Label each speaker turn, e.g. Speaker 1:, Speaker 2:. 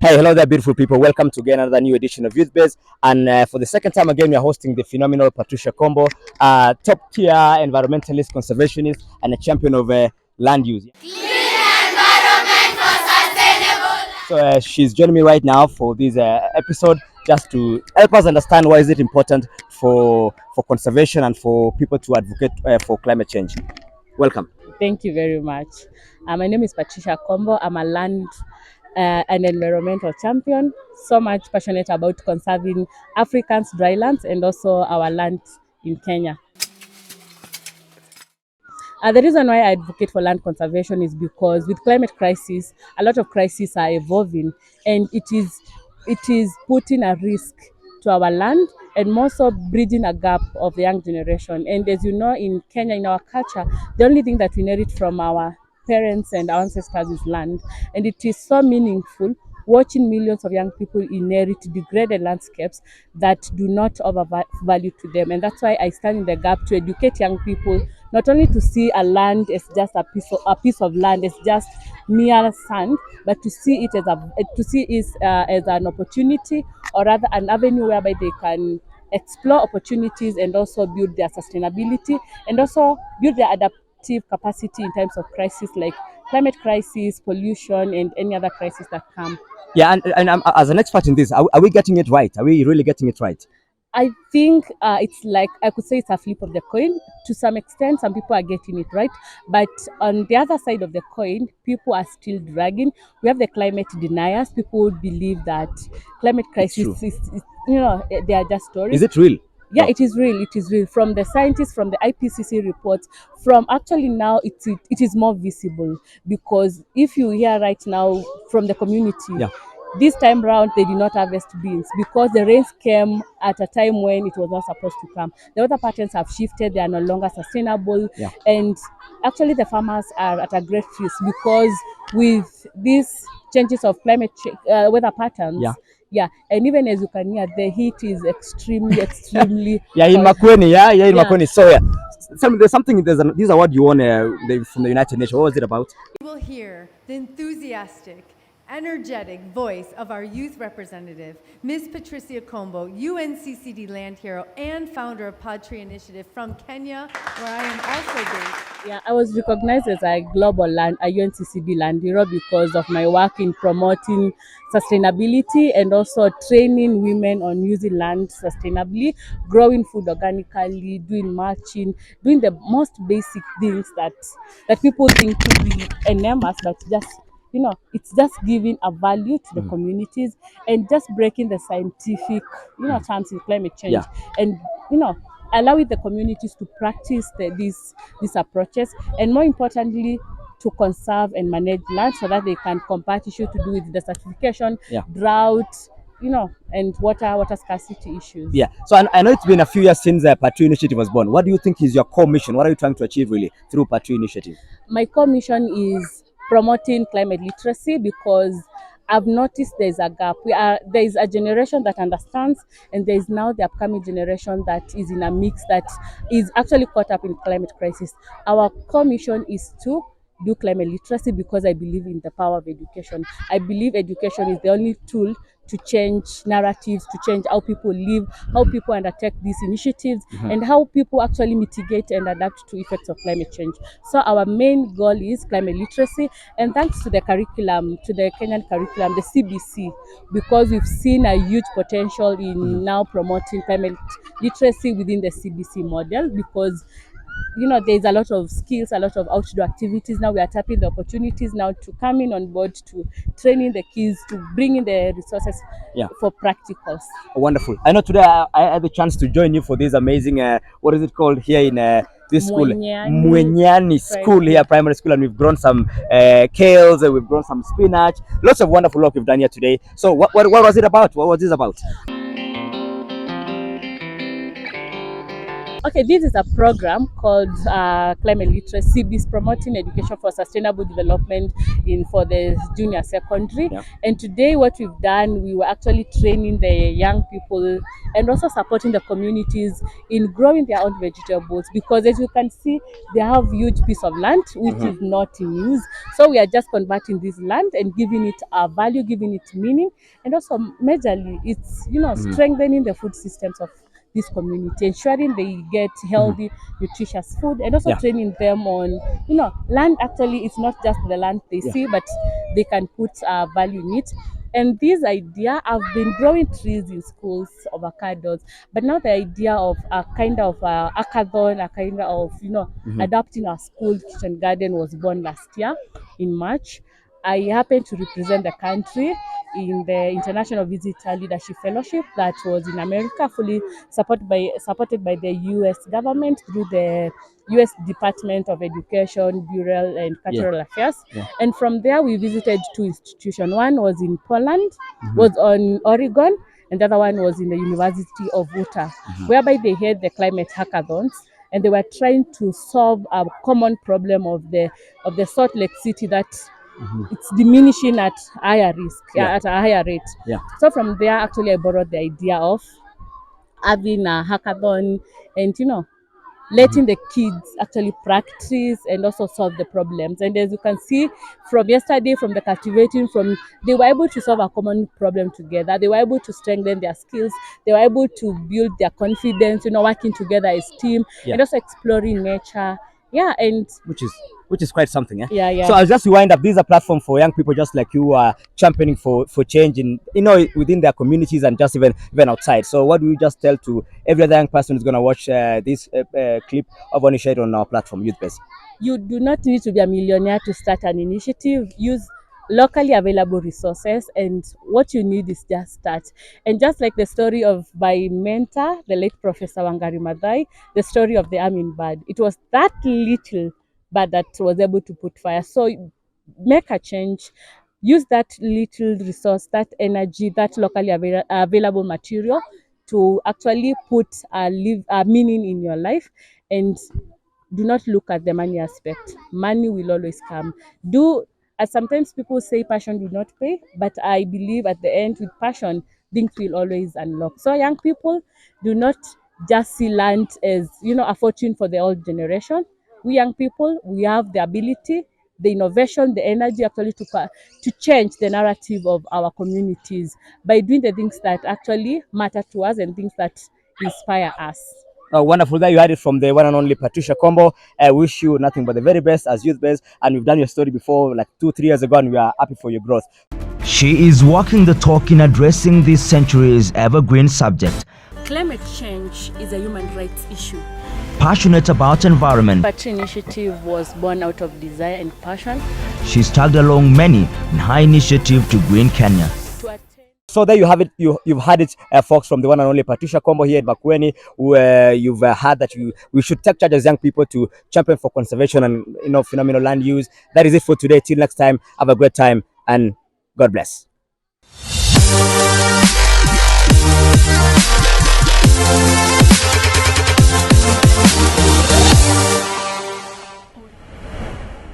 Speaker 1: Hey, hello there, beautiful people. Welcome to again another new edition of Youth Base. And for the second time again, we are hosting the phenomenal Patricia Kombo, top tier environmentalist, conservationist, and a champion of land use. So she's joining me right now for this episode, just to help us understand why is it important for conservation and for people to advocate for climate change. Welcome.
Speaker 2: Thank you very much. My name is Patricia Kombo. I'm a land and environmental champion, so much passionate about conserving Africans' drylands and also our land in Kenya. The reason why I advocate for land conservation is because with climate crisis, a lot of crises are evolving, and it is putting a risk to our land and more so bridging a gap of the young generation. And as you know, in Kenya, in our culture, the only thing that we inherit from our parents and our ancestors is land, and it is so meaningful watching millions of young people inherit degraded landscapes that do not overvalue to them. And that's why I stand in the gap to educate young people not only to see a land as just a piece of land, as just mere sand, but to see it as an opportunity, or rather an avenue whereby they can explore opportunities and also build their sustainability and also build their adaptive capacity in times of crisis like climate crisis, pollution, and any other crisis that come.
Speaker 1: Yeah, and as an expert in this, are we getting it right? Are we really getting it right?
Speaker 2: I think it's like, I could say it's a flip of the coin. To some extent, some people are getting it right. But on the other side of the coin, people are still dragging. We have the climate deniers. People believe that climate crisis they are just stories.
Speaker 1: Is it real?
Speaker 2: Yeah,
Speaker 1: No.
Speaker 2: it is real. It is real. From the scientists, from the IPCC reports, from actually now it is more visible, because if you hear right now from the community,
Speaker 1: Yeah.
Speaker 2: this time round they did not harvest beans because the rains came at a time when it was not supposed to come. The weather patterns have shifted; they are no longer sustainable,
Speaker 1: Yeah.
Speaker 2: and actually the farmers are at a great risk because with these changes of weather patterns.
Speaker 1: Yeah.
Speaker 2: Yeah, and even as you can hear, the heat is extremely
Speaker 1: Yeah, in
Speaker 2: hot.
Speaker 1: Makweni, in
Speaker 2: Yeah.
Speaker 1: Makweni. So yeah, there's something. This award you won from the United Nations. What was it about?
Speaker 3: You will hear the enthusiastic, energetic voice of our youth representative, Ms. Patricia Kombo, UNCCD land hero and founder of Patree initiative from Kenya, where I am also based.
Speaker 2: Yeah, I was recognized as a UNCCD land hero because of my work in promoting sustainability and also training women on using land sustainably, growing food organically, doing mulching, doing the most basic things that people think to be enormous, but it's just giving a value to the communities and just breaking the scientific, terms in climate change.
Speaker 1: Yeah.
Speaker 2: And, allowing the communities to practice these approaches, and more importantly, to conserve and manage land so that they can combat issues to do with desertification,
Speaker 1: Yeah.
Speaker 2: drought, and water scarcity issues.
Speaker 1: Yeah. So I know it's been a few years since the Patree initiative was born. What do you think is your core mission? What are you trying to achieve really through Patree initiative?
Speaker 2: My core mission is promoting climate literacy because I've noticed there's a gap. There is a generation that understands, and there is now the upcoming generation that is in a mix that is actually caught up in climate crisis. Our core mission is to do climate literacy because I believe in the power of education. I believe education is the only tool to change narratives, to change how people live, how people undertake these initiatives, and how people actually mitigate and adapt to effects of climate change. So our main goal is climate literacy, and thanks to the curriculum, to the Kenyan curriculum, the CBC, because we've seen a huge potential in now promoting climate literacy within the CBC model, because there's a lot of skills, a lot of outdoor activities. Now we are tapping the opportunities now to come in on board, to training the kids, to bring in the resources for practicals.
Speaker 1: Wonderful. I know today I had the chance to join you for this amazing, what is it called here in this school? Mwenyani school here, primary school, and we've grown some kales, we've grown some spinach, lots of wonderful work we've done here today. So what was it about? What was this about?
Speaker 2: Okay, this is a program called Climate Literacy. CB's promoting education for sustainable development for the junior secondary.
Speaker 1: Yeah.
Speaker 2: And today what we've done, we were actually training the young people and also supporting the communities in growing their own vegetables, because as you can see, they have huge piece of land which is not in use. So we are just converting this land and giving it a value, giving it meaning, and also majorly it's strengthening the food systems of this community, ensuring they get healthy, nutritious food, and also
Speaker 1: Yeah.
Speaker 2: training them on, land actually it's not just the land they
Speaker 1: Yeah.
Speaker 2: see, but they can put value in it. And this idea, I've been growing trees in schools, avocados, but now the idea of a kind of hackathon, a kind of, adapting our school kitchen garden was born last year in March. I happen to represent the country in the International Visitor Leadership Fellowship that was in America, fully supported by the U.S. government through the U.S. Department of Education, Bureau and Cultural Affairs.
Speaker 1: Yeah.
Speaker 2: And from there, we visited two institutions. One was in Poland, was on Oregon, and the other one was in the University of Utah, whereby they had the climate hackathons, and they were trying to solve a common problem of the Salt Lake City that it's diminishing at higher risk, at a higher rate.
Speaker 1: Yeah.
Speaker 2: So from there, actually, I borrowed the idea of having a hackathon and, letting the kids actually practice and also solve the problems. And as you can see from yesterday, from the cultivating, they were able to solve a common problem together. They were able to strengthen their skills. They were able to build their confidence, working together as team, and also exploring nature. Yeah, and
Speaker 1: which is quite something.
Speaker 2: Yeah.
Speaker 1: So I'll just wind up. This is a platform for young people just like you who are championing for change in within their communities and just even outside. So what do you just tell to every other young person who's going to watch this clip of what you shared on our platform, Youth Base?
Speaker 2: You do not need to be a millionaire to start an initiative. Use locally available resources, and what you need is just start. And just like the story of my mentor, the late Professor Wangari Maathai, the story of the hummingbird, it was that little bird that was able to put fire. So make a change. Use that little resource, that energy, that locally available material to actually put a meaning in your life. And do not look at the money aspect. Money will always come. As sometimes people say passion do not pay, but I believe at the end with passion, things will always unlock. So young people, do not just see land as, a fortune for the old generation. We young people, we have the ability, the innovation, the energy actually to change the narrative of our communities by doing the things that actually matter to us and things that inspire us.
Speaker 1: Wonderful. There you had it from the one and only Patricia Kombo. I wish you nothing but the very best as Youth Base. And we've done your story before, like 2-3 years ago, and we are happy for your growth.
Speaker 4: She is walking the talk in addressing this century's evergreen subject.
Speaker 2: Climate change is a human rights issue.
Speaker 4: Passionate about environment,
Speaker 2: Patree initiative was born out of desire and passion.
Speaker 4: she's tagged along many in her initiative to green Kenya.
Speaker 1: So there you have it. You've had it, folks, from the one and only Patricia Kombo here at Makueni, where you've heard that we should take charge as young people to champion for conservation and phenomenal land use. That is it for today. Till next time, have a great time and God bless.